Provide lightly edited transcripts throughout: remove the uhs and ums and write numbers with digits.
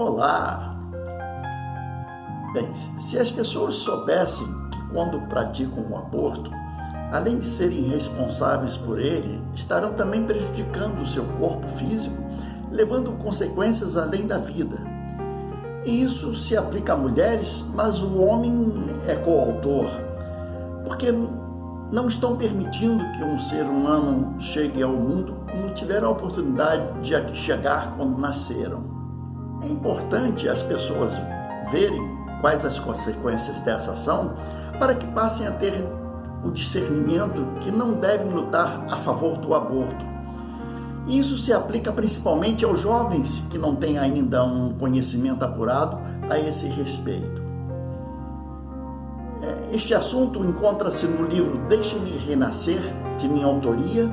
Olá! Bem, se as pessoas soubessem que quando praticam o aborto, além de serem responsáveis por ele, estarão também prejudicando o seu corpo físico, levando consequências além da vida. E isso se aplica a mulheres, mas o homem é coautor, porque não estão permitindo que um ser humano chegue ao mundo como tiveram a oportunidade de aqui chegar quando nasceram. É importante as pessoas verem quais as consequências dessa ação para que passem a ter o discernimento que não devem lutar a favor do aborto. E isso se aplica principalmente aos jovens que não têm ainda um conhecimento apurado a esse respeito. Este assunto encontra-se no livro Deixe-me Renascer, de minha autoria,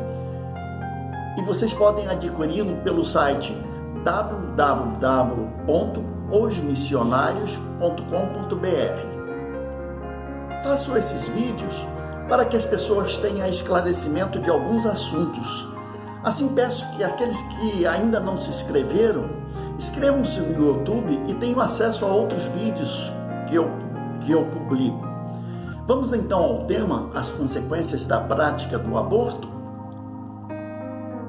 e vocês podem adquiri-lo pelo site www.osmissionários.com.br. Faço esses vídeos para que as pessoas tenham esclarecimento de alguns assuntos. Assim, peço que aqueles que ainda não se inscreveram, inscrevam-se no YouTube e tenham acesso a outros vídeos que eu publico. Vamos então ao tema, as consequências da prática do aborto?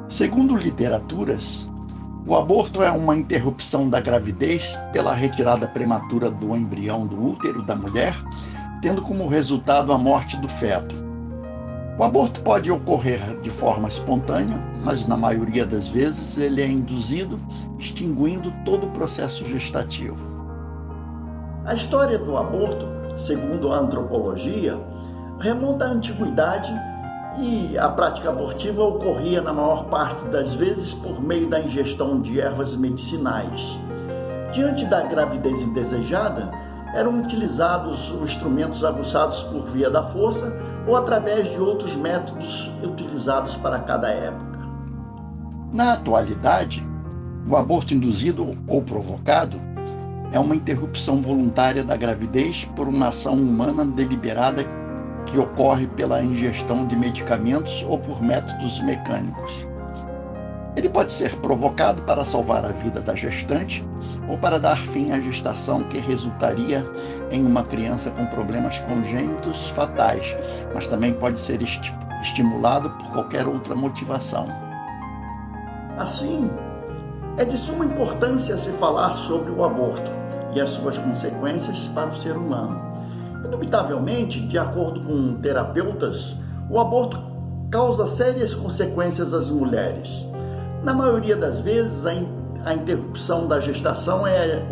Segundo literaturas, o aborto é uma interrupção da gravidez pela retirada prematura do embrião do útero da mulher, tendo como resultado a morte do feto. O aborto pode ocorrer de forma espontânea, mas na maioria das vezes ele é induzido, extinguindo todo o processo gestativo. A história do aborto, segundo a antropologia, remonta à antiguidade e a prática abortiva ocorria na maior parte das vezes por meio da ingestão de ervas medicinais. Diante da gravidez indesejada, eram utilizados os instrumentos aguçados por via da força ou através de outros métodos utilizados para cada época. Na atualidade, o aborto induzido ou provocado é uma interrupção voluntária da gravidez por uma ação humana deliberada que ocorre pela ingestão de medicamentos ou por métodos mecânicos. Ele pode ser provocado para salvar a vida da gestante ou para dar fim à gestação que resultaria em uma criança com problemas congênitos fatais, mas também pode ser estimulado por qualquer outra motivação. Assim, é de suma importância se falar sobre o aborto e as suas consequências para o ser humano. Indubitavelmente, de acordo com terapeutas, o aborto causa sérias consequências às mulheres. Na maioria das vezes, a interrupção da gestação é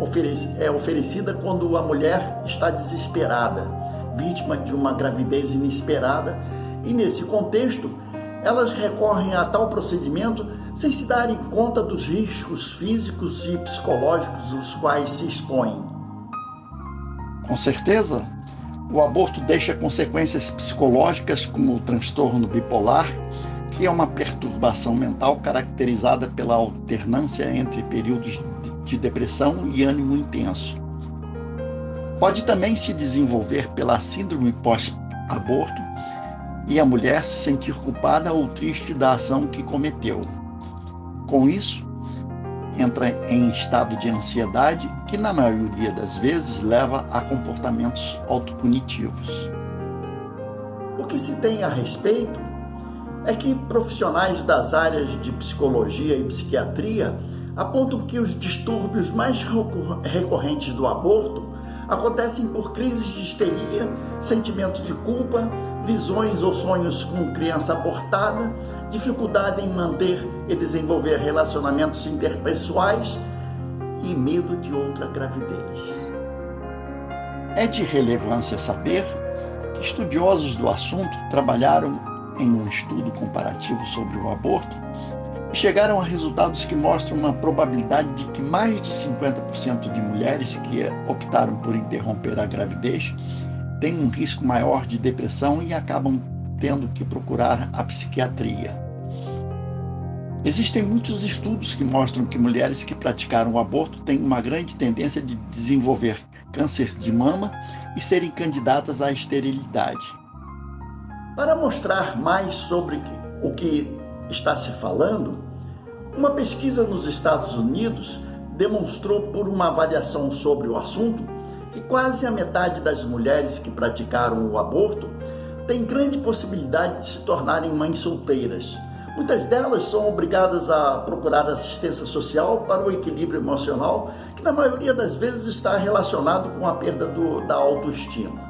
oferecida quando a mulher está desesperada, vítima de uma gravidez inesperada, e nesse contexto, elas recorrem a tal procedimento sem se darem conta dos riscos físicos e psicológicos aos quais se expõem. Com certeza, o aborto deixa consequências psicológicas como o transtorno bipolar, que é uma perturbação mental caracterizada pela alternância entre períodos de depressão e ânimo intenso. Pode também se desenvolver pela síndrome pós-aborto e a mulher se sentir culpada ou triste da ação que cometeu. Com isso, entra em estado de ansiedade que, na maioria das vezes, leva a comportamentos autopunitivos. O que se tem a respeito é que profissionais das áreas de psicologia e psiquiatria apontam que os distúrbios mais recorrentes do aborto acontecem por crises de histeria, sentimento de culpa, visões ou sonhos com criança abortada, dificuldade em manter e desenvolver relacionamentos interpessoais e medo de outra gravidez. É de relevância saber que estudiosos do assunto trabalharam em um estudo comparativo sobre o aborto e chegaram a resultados que mostram uma probabilidade de que mais de 50% de mulheres que optaram por interromper a gravidez têm um risco maior de depressão e acabam tendo que procurar a psiquiatria. Existem muitos estudos que mostram que mulheres que praticaram o aborto têm uma grande tendência de desenvolver câncer de mama e serem candidatas à esterilidade. Para mostrar mais sobre o que está se falando, uma pesquisa nos Estados Unidos demonstrou por uma avaliação sobre o assunto que quase a metade das mulheres que praticaram o aborto tem grande possibilidade de se tornarem mães solteiras. Muitas delas são obrigadas a procurar assistência social para o equilíbrio emocional, que na maioria das vezes está relacionado com a perda da autoestima.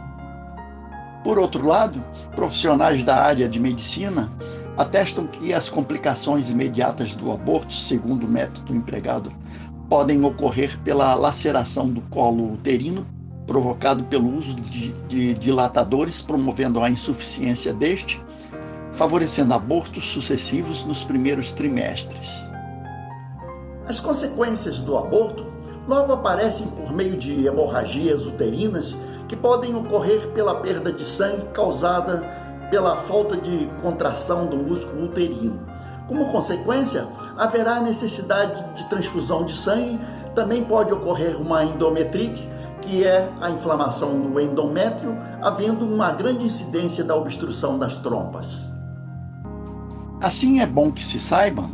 Por outro lado, profissionais da área de medicina atestam que as complicações imediatas do aborto, segundo o método empregado, podem ocorrer pela laceração do colo uterino, provocado pelo uso de dilatadores, promovendo a insuficiência deste, favorecendo abortos sucessivos nos primeiros trimestres. As consequências do aborto logo aparecem por meio de hemorragias uterinas que podem ocorrer pela perda de sangue causada pela falta de contração do músculo uterino. Como consequência, haverá necessidade de transfusão de sangue. Também pode ocorrer uma endometrite, que é a inflamação do endométrio, havendo uma grande incidência da obstrução das trompas. Assim, é bom que se saiba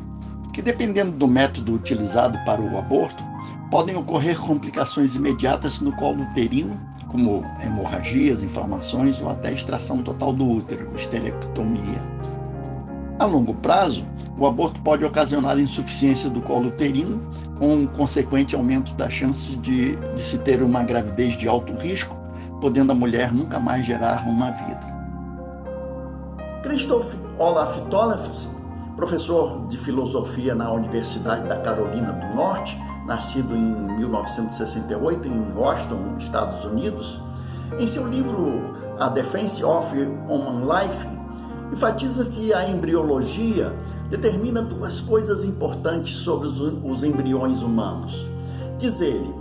que, dependendo do método utilizado para o aborto, podem ocorrer complicações imediatas no colo uterino, como hemorragias, inflamações ou até extração total do útero, esterectomia. A longo prazo, o aborto pode ocasionar insuficiência do colo uterino, com um consequente aumento das chances de se ter uma gravidez de alto risco, podendo a mulher nunca mais gerar uma vida. Christoph Olaf Tollefsen, professor de filosofia na Universidade da Carolina do Norte, nascido em 1968 em Washington, Estados Unidos, em seu livro A Defense of Human Life, enfatiza que a embriologia determina duas coisas importantes sobre os embriões humanos. Diz ele,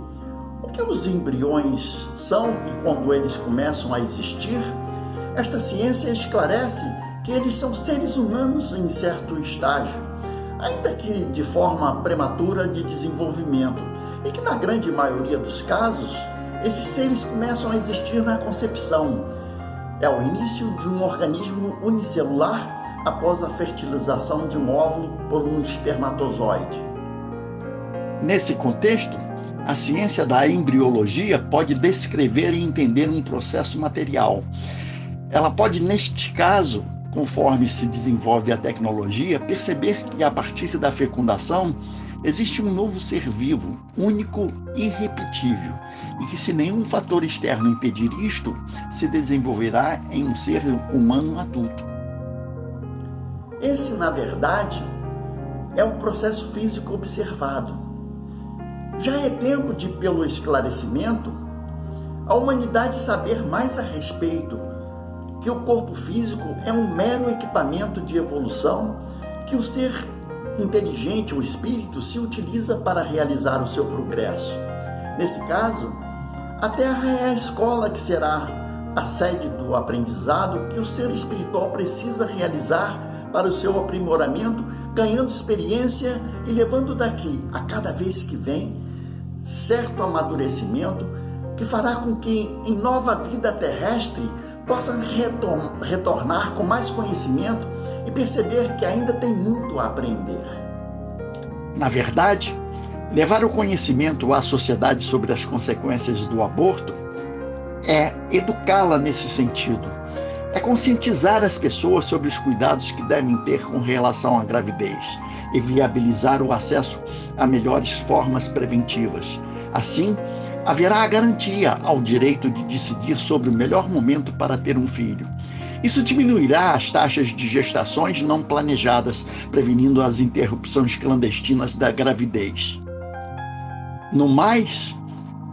o que os embriões são e quando eles começam a existir, esta ciência esclarece que eles são seres humanos em certo estágio, ainda que de forma prematura de desenvolvimento, e que na grande maioria dos casos, esses seres começam a existir na concepção. É o início de um organismo unicelular após a fertilização de um óvulo por um espermatozoide. Nesse contexto, a ciência da embriologia pode descrever e entender um processo material. Ela pode, neste caso, conforme se desenvolve a tecnologia, perceber que a partir da fecundação existe um novo ser vivo, único e irrepetível, e que se nenhum fator externo impedir isto, se desenvolverá em um ser humano adulto. Esse, na verdade, é um processo físico observado. Já é tempo de, pelo esclarecimento, a humanidade saber mais a respeito que o corpo físico é um mero equipamento de evolução que o ser inteligente, o espírito, se utiliza para realizar o seu progresso. Nesse caso, a Terra é a escola que será a sede do aprendizado que o ser espiritual precisa realizar para o seu aprimoramento, ganhando experiência e levando daqui, a cada vez que vem, certo amadurecimento que fará com que, em nova vida terrestre, possa retornar com mais conhecimento e perceber que ainda tem muito a aprender. Na verdade, levar o conhecimento à sociedade sobre as consequências do aborto é educá-la nesse sentido. É conscientizar as pessoas sobre os cuidados que devem ter com relação à gravidez e viabilizar o acesso a melhores formas preventivas. Assim, haverá a garantia ao direito de decidir sobre o melhor momento para ter um filho. Isso diminuirá as taxas de gestações não planejadas, prevenindo as interrupções clandestinas da gravidez. No mais,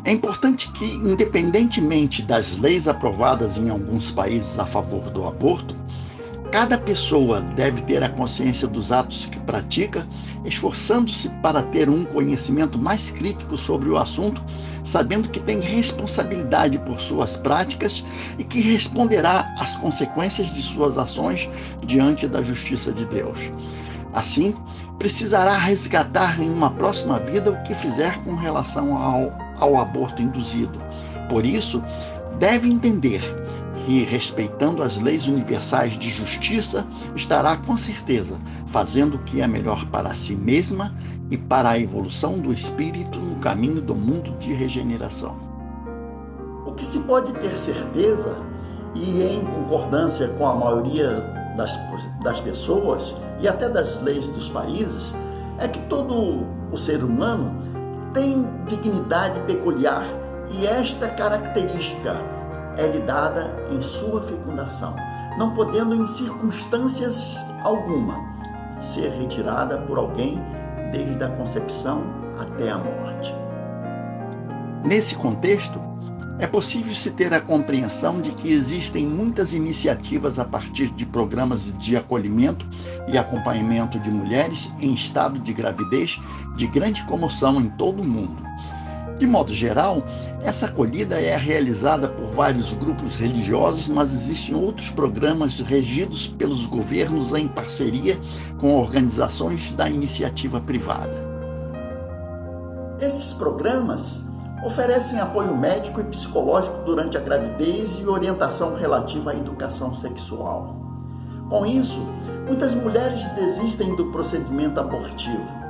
é importante que, independentemente das leis aprovadas em alguns países a favor do aborto, cada pessoa deve ter a consciência dos atos que pratica, esforçando-se para ter um conhecimento mais crítico sobre o assunto, sabendo que tem responsabilidade por suas práticas e que responderá às consequências de suas ações diante da justiça de Deus. Assim, precisará resgatar em uma próxima vida o que fizer com relação ao aborto induzido. Por isso, deve entender que, respeitando as leis universais de justiça, estará com certeza fazendo o que é melhor para si mesma e para a evolução do espírito no caminho do mundo de regeneração. O que se pode ter certeza, e em concordância com a maioria das pessoas e até das leis dos países, é que todo o ser humano tem dignidade peculiar e esta característica é-lhe dada em sua fecundação, não podendo em circunstâncias alguma ser retirada por alguém desde a concepção até a morte. Nesse contexto, é possível se ter a compreensão de que existem muitas iniciativas a partir de programas de acolhimento e acompanhamento de mulheres em estado de gravidez de grande comoção em todo o mundo. De modo geral, essa acolhida é realizada por vários grupos religiosos, mas existem outros programas regidos pelos governos em parceria com organizações da iniciativa privada. Esses programas oferecem apoio médico e psicológico durante a gravidez e orientação relativa à educação sexual. Com isso, muitas mulheres desistem do procedimento abortivo.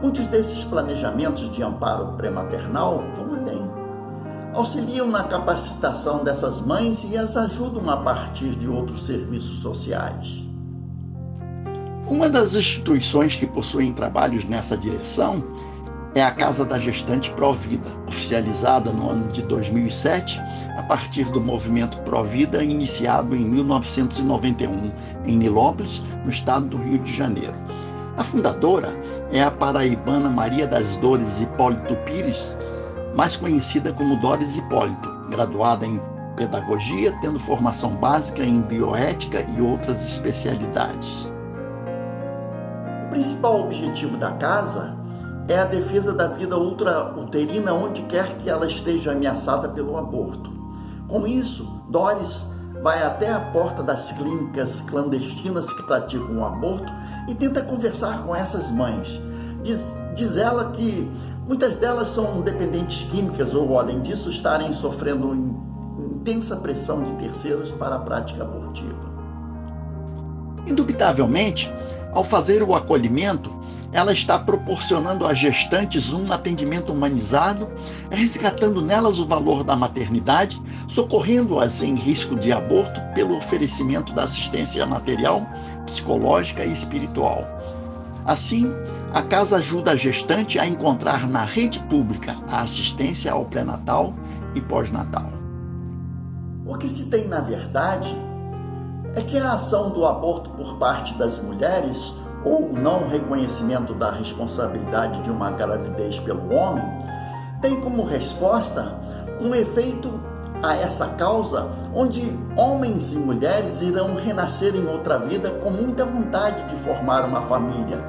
Muitos desses planejamentos de amparo pré-maternal vão além. Auxiliam na capacitação dessas mães e as ajudam a partir de outros serviços sociais. Uma das instituições que possuem trabalhos nessa direção é a Casa da Gestante Provida, oficializada no ano de 2007, a partir do movimento Provida iniciado em 1991, em Nilópolis, no estado do Rio de Janeiro. A fundadora é a paraibana Maria das Dores Hipólito Pires, mais conhecida como Dores Hipólito, graduada em pedagogia, tendo formação básica em bioética e outras especialidades. O principal objetivo da casa é a defesa da vida ultrauterina onde quer que ela esteja ameaçada pelo aborto. Com isso, Dores vai até a porta das clínicas clandestinas que praticam o aborto e tenta conversar com essas mães. Diz ela que muitas delas são dependentes químicas ou, além disso, estarem sofrendo intensa pressão de terceiros para a prática abortiva. Indubitavelmente, ao fazer o acolhimento, ela está proporcionando às gestantes um atendimento humanizado, resgatando nelas o valor da maternidade, socorrendo-as em risco de aborto pelo oferecimento da assistência material, psicológica e espiritual. Assim, a casa ajuda a gestante a encontrar na rede pública a assistência ao pré-natal e pós-natal. O que se tem, na verdade, é que a ação do aborto por parte das mulheres ou o não reconhecimento da responsabilidade de uma gravidez pelo homem tem como resposta um efeito a essa causa onde homens e mulheres irão renascer em outra vida com muita vontade de formar uma família,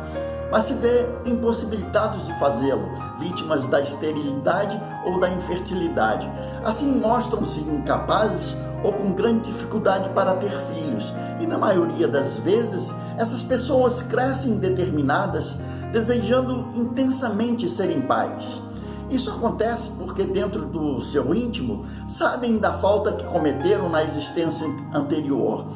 mas se vê impossibilitados de fazê-lo, vítimas da esterilidade ou da infertilidade. Assim mostram-se incapazes ou com grande dificuldade para ter filhos, e na maioria das vezes essas pessoas crescem determinadas, desejando intensamente serem pais. Isso acontece porque dentro do seu íntimo sabem da falta que cometeram na existência anterior.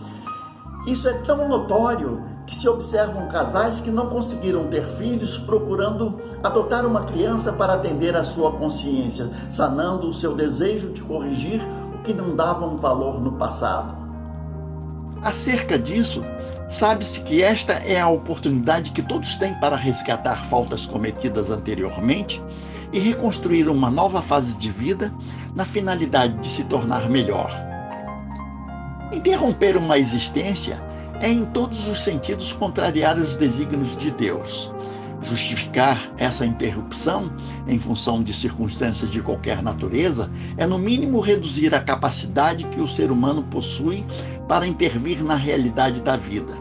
Isso é tão notório que se observam casais que não conseguiram ter filhos procurando adotar uma criança para atender à sua consciência, sanando o seu desejo de corrigir o que não davam valor no passado. Acerca disso, sabe-se que esta é a oportunidade que todos têm para resgatar faltas cometidas anteriormente e reconstruir uma nova fase de vida na finalidade de se tornar melhor. Interromper uma existência é em todos os sentidos contrariar os desígnios de Deus. Justificar essa interrupção em função de circunstâncias de qualquer natureza é, no mínimo, reduzir a capacidade que o ser humano possui para intervir na realidade da vida.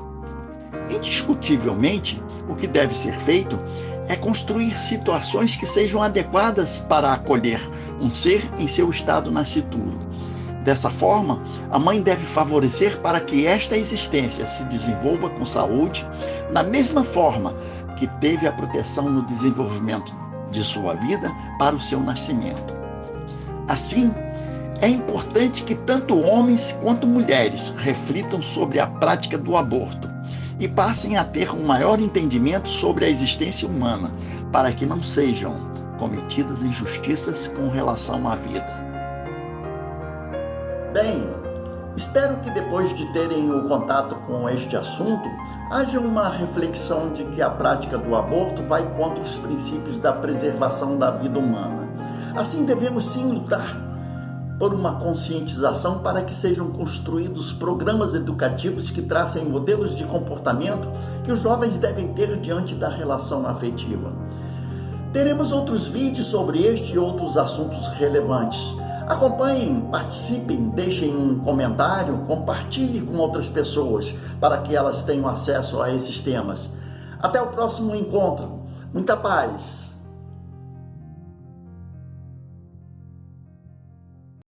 Indiscutivelmente, o que deve ser feito é construir situações que sejam adequadas para acolher um ser em seu estado nascituro. Dessa forma, a mãe deve favorecer para que esta existência se desenvolva com saúde, da mesma forma que teve a proteção no desenvolvimento de sua vida para o seu nascimento. Assim, É importante que tanto homens quanto mulheres reflitam sobre a prática do aborto e passem a ter um maior entendimento sobre a existência humana, para que não sejam cometidas injustiças com relação à vida. Bem, espero que depois de terem o contato com este assunto, haja uma reflexão de que a prática do aborto vai contra os princípios da preservação da vida humana. Assim, devemos sim lutar por uma conscientização para que sejam construídos programas educativos que tracem modelos de comportamento que os jovens devem ter diante da relação afetiva. Teremos outros vídeos sobre este e outros assuntos relevantes. Acompanhem, participem, deixem um comentário, compartilhe com outras pessoas para que elas tenham acesso a esses temas. Até o próximo encontro. Muita paz!